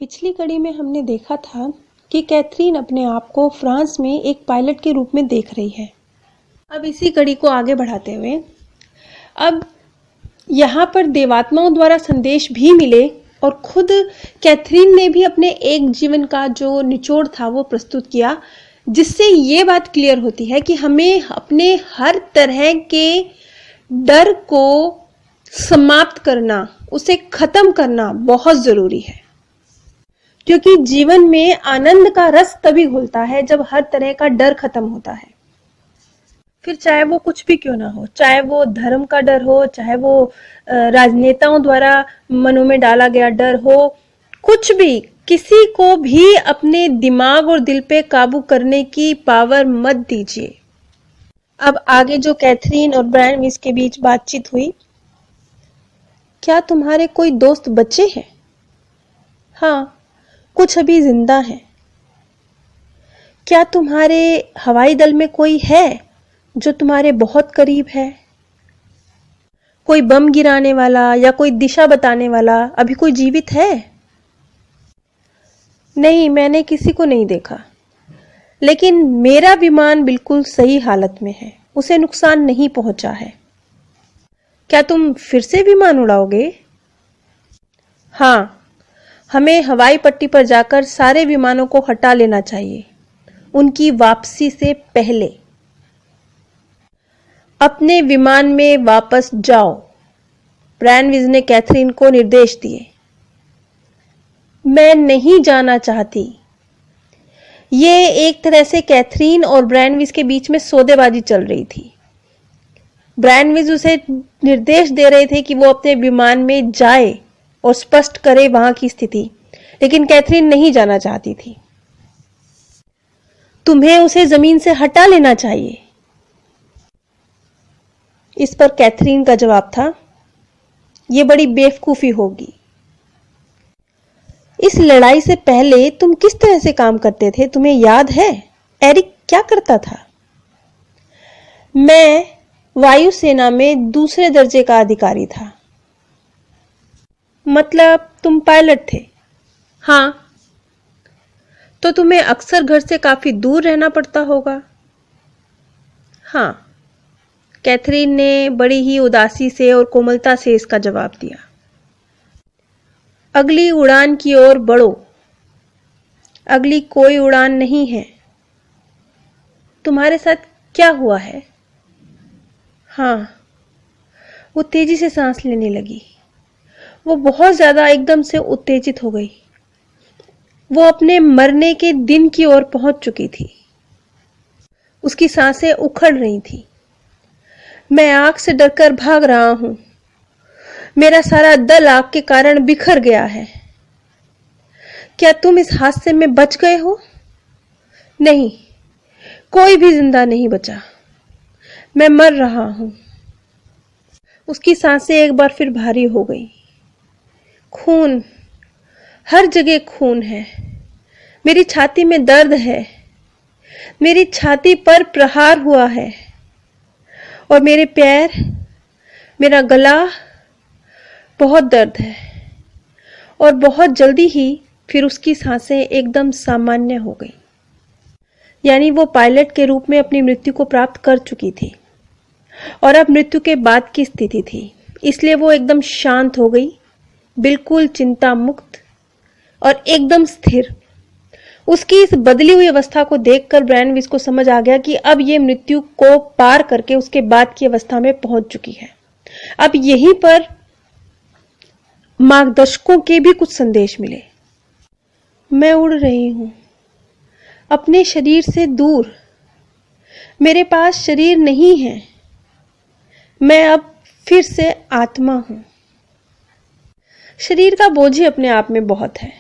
पिछली कड़ी में हमने देखा था कि कैथरीन अपने आप को फ्रांस में एक पायलट के रूप में देख रही है। अब इसी कड़ी को आगे बढ़ाते हुए अब यहाँ पर देवात्माओं द्वारा संदेश भी मिले और खुद कैथरीन ने भी अपने एक जीवन का जो निचोड़ था वो प्रस्तुत किया, जिससे ये बात क्लियर होती है कि हमें अपने हर तरह के डर को समाप्त करना, उसे खत्म करना बहुत जरूरी है, क्योंकि जीवन में आनंद का रस तभी घुलता है जब हर तरह का डर खत्म होता है। फिर चाहे वो कुछ भी क्यों ना हो, चाहे वो धर्म का डर हो, चाहे वो राजनेताओं द्वारा मनों में डाला गया डर हो, कुछ भी, किसी को भी अपने दिमाग और दिल पे काबू करने की पावर मत दीजिए। अब आगे जो कैथरीन और ब्रैनविस के बीच बातचीत हुई, क्या तुम्हारे कोई दोस्त बच्चे हैं? हाँ, कुछ अभी जिंदा हैं। क्या तुम्हारे हवाई दल में कोई है जो तुम्हारे बहुत करीब है? कोई बम गिराने वाला या कोई दिशा बताने वाला अभी कोई जीवित है? नहीं, मैंने किसी को नहीं देखा, लेकिन मेरा विमान बिल्कुल सही हालत में है, उसे नुकसान नहीं पहुंचा है। क्या तुम फिर से विमान उड़ाओगे? हाँ, हमें हवाई पट्टी पर जाकर सारे विमानों को हटा लेना चाहिए, उनकी वापसी से पहले। अपने विमान में वापस जाओ, ब्रैनविस ने कैथरीन को निर्देश दिए। मैं नहीं जाना चाहती। ये एक तरह से कैथरीन और ब्रैनविस के बीच में सौदेबाजी चल रही थी। ब्रैनविस उसे निर्देश दे रहे थे कि वो अपने विमान में जाए और स्पष्ट करे वहां की स्थिति, लेकिन कैथरीन नहीं जाना चाहती थी। तुम्हें उसे जमीन से हटा लेना चाहिए। इस पर कैथरीन का जवाब था, यह बड़ी बेवकूफी होगी। इस लड़ाई से पहले तुम किस तरह से काम करते थे, तुम्हें याद है? एरिक क्या करता था? मैं वायुसेना में दूसरे दर्जे का अधिकारी था। मतलब तुम पायलट थे? हाँ। तो तुम्हें अक्सर घर से काफी दूर रहना पड़ता होगा? हाँ, कैथरीन ने बड़ी ही उदासी से और कोमलता से इसका जवाब दिया। अगली उड़ान की ओर बढ़ो। अगली कोई उड़ान नहीं है। तुम्हारे साथ क्या हुआ है? हाँ, वो तेजी से सांस लेने लगी। वो बहुत ज्यादा एकदम से उत्तेजित हो गई। वो अपने मरने के दिन की ओर पहुंच चुकी थी। उसकी सांसें उखड़ रही थी। मैं आग से डरकर भाग रहा हूं। मेरा सारा दल आग के कारण बिखर गया है। क्या तुम इस हादसे में बच गए हो? नहीं, कोई भी जिंदा नहीं बचा। मैं मर रहा हूं। उसकी सांसें एक बार फिर भारी हो गई। खून, हर जगह खून है। मेरी छाती में दर्द है। मेरी छाती पर प्रहार हुआ है और मेरे पैर, मेरा गला, बहुत दर्द है। और बहुत जल्दी ही फिर उसकी सांसें एकदम सामान्य हो गई। यानी वो पायलट के रूप में अपनी मृत्यु को प्राप्त कर चुकी थी और अब मृत्यु के बाद की स्थिति थी, इसलिए वो एकदम शांत हो गई, बिल्कुल चिंता मुक्त और एकदम स्थिर। उसकी इस बदली हुई अवस्था को देखकर ब्रैनविस को समझ आ गया कि अब ये मृत्यु को पार करके उसके बाद की अवस्था में पहुंच चुकी है। अब यहीं पर मार्गदर्शकों के भी कुछ संदेश मिले। मैं उड़ रही हूं, अपने शरीर से दूर। मेरे पास शरीर नहीं है। मैं अब फिर से आत्मा हूं। शरीर का बोझ ही अपने आप में बहुत है।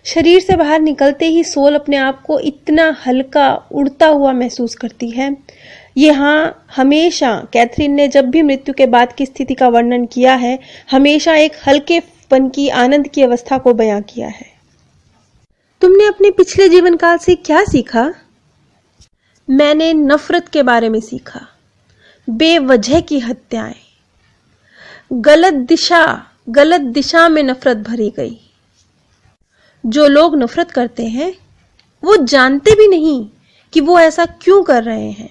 शरीर से बाहर निकलते ही सोल अपने आप को इतना हल्का, उड़ता हुआ महसूस करती है। यहाँ हमेशा कैथरीन ने जब भी मृत्यु के बाद की स्थिति का वर्णन किया है, हमेशा एक हल्केपन की, आनंद की अवस्था को बयां किया है। तुमने अपने पिछले जीवन काल से क्या सीखा? मैंने नफरत के बारे में सीखा। बेवजह की हत्याएं, गलत दिशा में नफरत भरी गई। जो लोग नफरत करते हैं वो जानते भी नहीं कि वो ऐसा क्यों कर रहे हैं।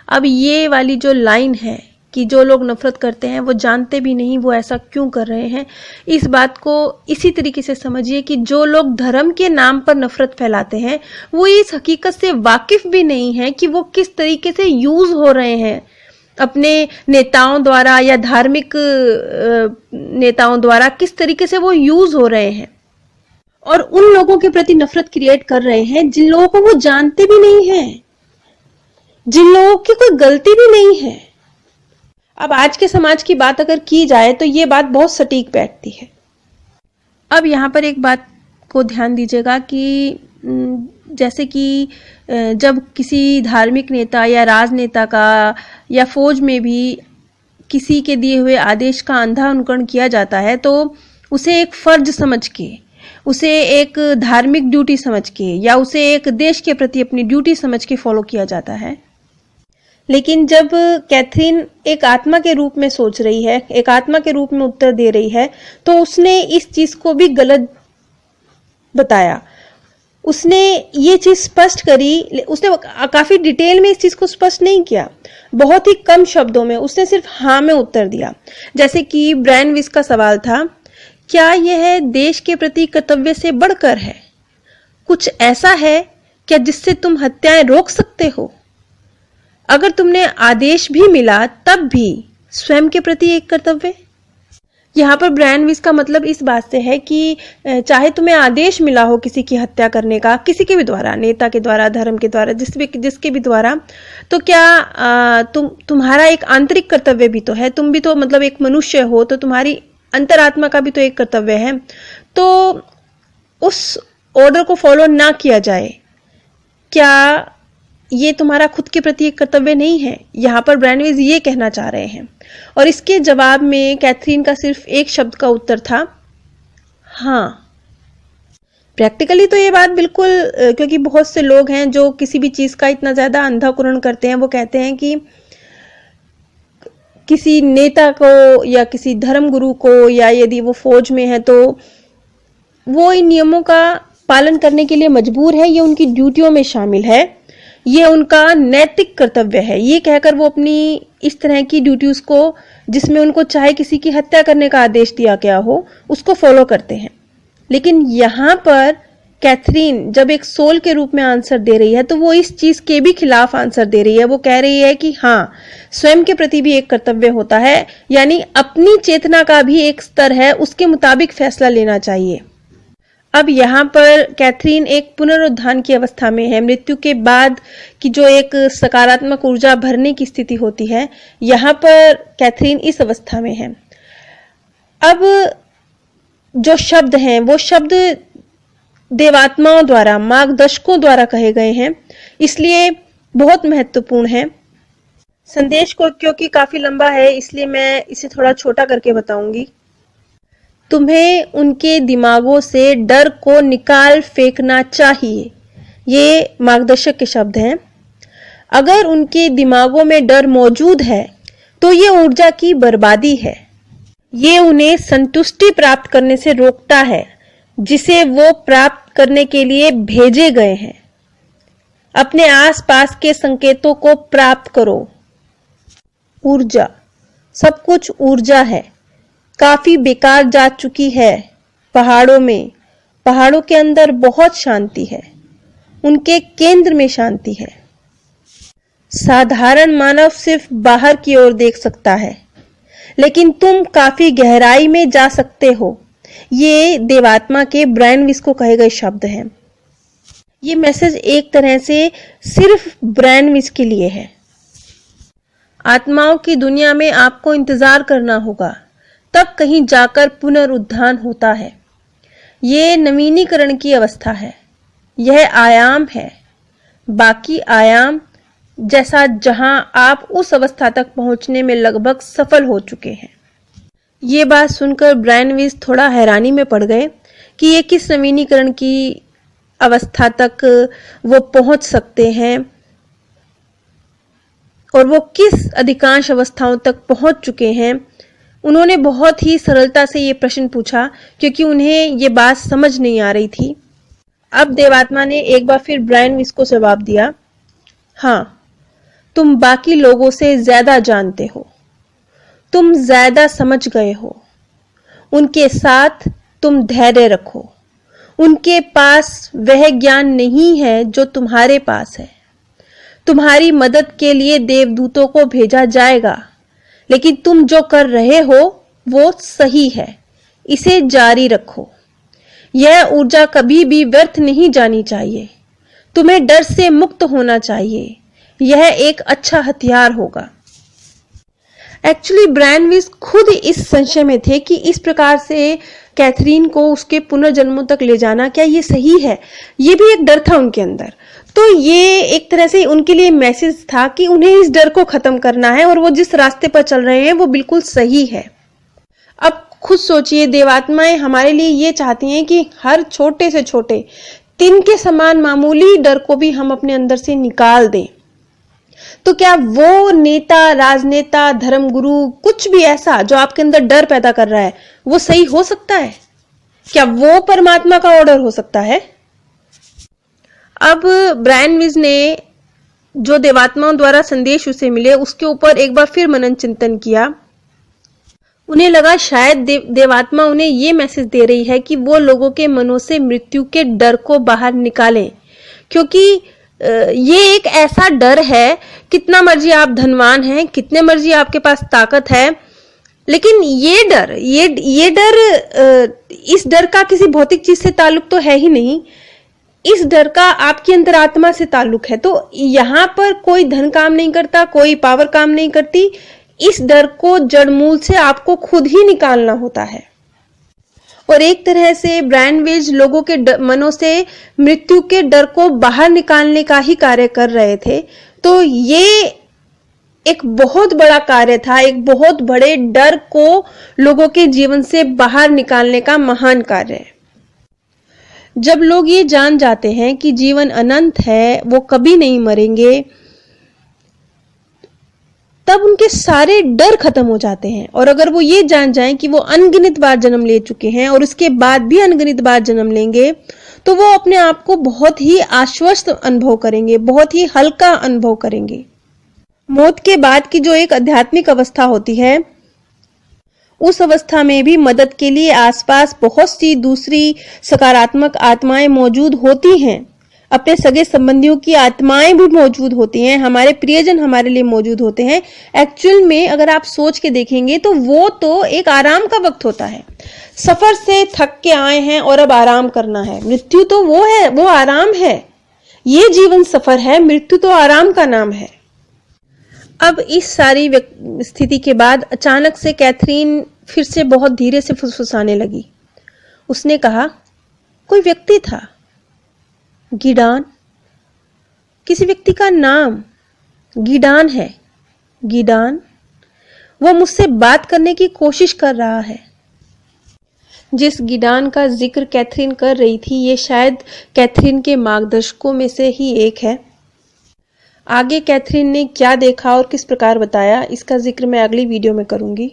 अब ये वाली जो लाइन है कि जो लोग नफरत करते हैं वो जानते भी नहीं वो ऐसा क्यों कर रहे हैं, इस बात को इसी तरीके से समझिए कि जो लोग धर्म के नाम पर नफरत फैलाते हैं वो इस हकीकत से वाकिफ भी नहीं है कि वो किस तरीके से यूज हो रहे हैं अपने नेताओं द्वारा या धार्मिक नेताओं द्वारा, किस तरीके से वो यूज हो रहे हैं और उन लोगों के प्रति नफरत क्रिएट कर रहे हैं जिन लोगों को वो जानते भी नहीं है, जिन लोगों की कोई गलती भी नहीं है। अब आज के समाज की बात अगर की जाए तो ये बात बहुत सटीक बैठती है। अब यहाँ पर एक बात को ध्यान दीजिएगा कि जैसे कि जब किसी धार्मिक नेता या राजनेता का या फौज में भी किसी के दिए हुए आदेश का अंधा अनुकरण किया जाता है तो उसे एक फर्ज समझ के, उसे एक धार्मिक ड्यूटी समझ के या उसे एक देश के प्रति अपनी ड्यूटी समझ के फॉलो किया जाता है। लेकिन जब कैथरीन एक आत्मा के रूप में सोच रही है, एक आत्मा के रूप में उत्तर दे रही है, तो उसने इस चीज को भी गलत बताया। उसने ये चीज स्पष्ट करी, उसने काफी डिटेल में इस चीज को स्पष्ट नहीं किया, बहुत ही कम शब्दों में उसने सिर्फ हाँ में उत्तर दिया। जैसे कि ब्रायन विस का सवाल था, क्या यह देश के प्रति कर्तव्य से बढ़कर है? कुछ ऐसा है क्या जिससे तुम हत्याएं रोक सकते हो? अगर तुमने आदेश भी मिला तब भी स्वयं के प्रति एक कर्तव्य। यहाँ पर ब्रायन विस का मतलब इस बात से है कि चाहे तुम्हें आदेश मिला हो किसी की हत्या करने का, किसी के भी द्वारा, नेता के द्वारा, धर्म के द्वारा, जिसके भी द्वारा, तो क्या तुम्हारा एक आंतरिक कर्तव्य भी तो है। तुम भी तो मतलब एक मनुष्य हो, तो तुम्हारी अंतरात्मा का भी तो एक कर्तव्य है। तो उस ऑर्डर को फॉलो ना किया जाए, क्या ये तुम्हारा खुद के प्रति एक कर्तव्य नहीं है? यहाँ पर ब्रायन विस ये कहना चाह रहे हैं। और इसके जवाब में कैथरीन का सिर्फ एक शब्द का उत्तर था, हाँ। प्रैक्टिकली तो ये बात बिल्कुल, क्योंकि बहुत से लोग हैं जो किसी भी चीज का इतना ज्यादा अंधाकरण करते हैं, वो कहते हैं कि किसी नेता को या किसी धर्म गुरु को, या यदि वो फौज में है तो वो इन नियमों का पालन करने के लिए मजबूर है, ये उनकी ड्यूटियों में शामिल है, ये उनका नैतिक कर्तव्य है। ये कहकर वो अपनी इस तरह की ड्यूटीज को, जिसमें उनको चाहे किसी की हत्या करने का आदेश दिया गया हो, उसको फॉलो करते हैं। लेकिन यहाँ पर कैथरीन जब एक सोल के रूप में आंसर दे रही है तो वो इस चीज के भी खिलाफ आंसर दे रही है। वो कह रही है कि हाँ, स्वयं के प्रति भी एक कर्तव्य होता है, यानी अपनी चेतना का भी एक स्तर है, उसके मुताबिक फैसला लेना चाहिए। अब यहाँ पर कैथरीन एक पुनरुत्थान की अवस्था में है, मृत्यु के बाद की जो एक सकारात्मक ऊर्जा भरने की स्थिति होती है, यहाँ पर कैथरीन इस अवस्था में है। अब जो शब्द हैं वो शब्द देवात्माओं द्वारा, मार्गदर्शकों द्वारा कहे गए हैं, इसलिए बहुत महत्वपूर्ण है। संदेश को क्योंकि काफी लंबा है इसलिए मैं इसे थोड़ा छोटा करके बताऊंगी। तुम्हें उनके दिमागों से डर को निकाल फेंकना चाहिए, ये मार्गदर्शक के शब्द हैं। अगर उनके दिमागों में डर मौजूद है तो ये ऊर्जा की बर्बादी है। ये उन्हें संतुष्टि प्राप्त करने से रोकता है जिसे वो प्राप्त करने के लिए भेजे गए हैं। अपने आसपास के संकेतों को प्राप्त करो। ऊर्जा, सब कुछ ऊर्जा है। काफी बेकार जा चुकी है पहाड़ों में। पहाड़ों के अंदर बहुत शांति है, उनके केंद्र में शांति है। साधारण मानव सिर्फ बाहर की ओर देख सकता है, लेकिन तुम काफी गहराई में जा सकते हो। ये देवात्मा के ब्रायन विस को कहे गए शब्द हैं। ये मैसेज एक तरह से सिर्फ ब्रायन विस के लिए है। आत्माओं की दुनिया में आपको इंतजार करना होगा, तब कहीं जाकर पुनरुत्थान होता है। ये नवीनीकरण की अवस्था है, यह आयाम है। बाकी आयाम जैसा जहां आप उस अवस्था तक पहुंचने में लगभग सफल हो चुके हैं। ये बात सुनकर ब्रायन विस थोड़ा हैरानी में पड़ गए कि ये किस नवीनीकरण की अवस्था तक वो पहुंच सकते हैं और वो किस अधिकांश अवस्थाओं तक पहुंच चुके हैं। उन्होंने बहुत ही सरलता से ये प्रश्न पूछा क्योंकि उन्हें ये बात समझ नहीं आ रही थी। अब देवात्मा ने एक बार फिर ब्रायन विस को जवाब दिया, हाँ, तुम बाकी लोगों से ज्यादा जानते हो, तुम ज्यादा समझ गए हो। उनके साथ तुम धैर्य रखो। उनके पास वह ज्ञान नहीं है जो तुम्हारे पास है। तुम्हारी मदद के लिए देवदूतों को भेजा जाएगा, लेकिन तुम जो कर रहे हो वो सही है। इसे जारी रखो। यह ऊर्जा कभी भी व्यर्थ नहीं जानी चाहिए। तुम्हें डर से मुक्त होना चाहिए। यह एक अच्छा हथियार होगा। एक्चुअली ब्रायन विस खुद इस संशय में थे कि इस प्रकार से कैथरीन को उसके पुनर्जन्मों तक ले जाना, क्या ये सही है? ये भी एक डर था उनके अंदर। तो ये एक तरह से उनके लिए मैसेज था कि उन्हें इस डर को खत्म करना है और वो जिस रास्ते पर चल रहे हैं वो बिल्कुल सही है। अब खुद सोचिए, देवात्माएं हमारे लिए ये चाहती हैं कि हर छोटे से छोटे तिन के समान मामूली डर को भी हम अपने अंदर से निकाल दें। तो क्या वो नेता, राजनेता, धर्मगुरु, कुछ भी ऐसा जो आपके अंदर डर पैदा कर रहा है, वो सही हो सकता है? क्या वो परमात्मा का ऑर्डर हो सकता है? अब ब्रायन विस ने जो देवात्माओं द्वारा संदेश उसे मिले उसके ऊपर एक बार फिर मनन चिंतन किया। उन्हें लगा शायद देवात्मा उन्हें ये मैसेज दे रही है कि वो लोगों के मनों से मृत्यु के डर को बाहर निकालें, क्योंकि ये एक ऐसा डर है, कितना मर्जी आप धनवान हैं, कितने मर्जी आपके पास ताकत है, लेकिन ये डर इस डर का किसी भौतिक चीज से ताल्लुक तो है ही नहीं। इस डर का आपकी अंतरात्मा से ताल्लुक है। तो यहाँ पर कोई धन काम नहीं करता, कोई पावर काम नहीं करती। इस डर को जड़मूल से आपको खुद ही निकालना होता है। और एक तरह से ब्रायन विस लोगों के मनों से मृत्यु के डर को बाहर निकालने का ही कार्य कर रहे थे। तो ये एक बहुत बड़ा कार्य था, एक बहुत बड़े डर को लोगों के जीवन से बाहर निकालने का महान कार्य है। जब लोग ये जान जाते हैं कि जीवन अनंत है, वो कभी नहीं मरेंगे, तब उनके सारे डर खत्म हो जाते हैं। और अगर वो ये जान जाएं कि वो अनगिनत बार जन्म ले चुके हैं और उसके बाद भी अनगिनत बार जन्म लेंगे, तो वो अपने आप को बहुत ही आश्वस्त अनुभव करेंगे, बहुत ही हल्का अनुभव करेंगे। मौत के बाद की जो एक आध्यात्मिक अवस्था होती है, उस अवस्था में भी मदद के लिए आसपास बहुत सी दूसरी सकारात्मक आत्माएं मौजूद होती हैं। अपने सगे संबंधियों की आत्माएं भी मौजूद होती हैं, हमारे प्रियजन हमारे लिए मौजूद होते हैं। एक्चुअल में अगर आप सोच के देखेंगे तो वो तो एक आराम का वक्त होता है। सफर से थक के आए हैं और अब आराम करना है। मृत्यु तो वो है, वो आराम है। ये जीवन सफर है, मृत्यु तो आराम का नाम है। अब इस सारी स्थिति के बाद अचानक से कैथरीन फिर से बहुत धीरे से फुसफुसाने लगी। उसने कहा, कोई व्यक्ति था, गीडान, किसी व्यक्ति का नाम गीडान है। गीडान, वो मुझसे बात करने की कोशिश कर रहा है। जिस गीडान का जिक्र कैथरीन कर रही थी, ये शायद कैथरीन के मार्गदर्शकों में से ही एक है। आगे कैथरीन ने क्या देखा और किस प्रकार बताया, इसका जिक्र मैं अगली वीडियो में करूंगी।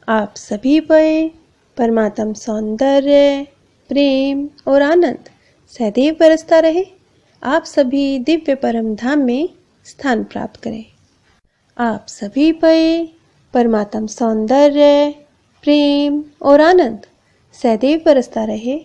आप सभी पर परमात्म सौंदर्य, प्रेम और आनंद सदैव बरसता रहे। आप सभी दिव्य परम धाम में स्थान प्राप्त करें। आप सभी पर परमात्म सौंदर्य, प्रेम और आनंद सदैव बरसता रहे।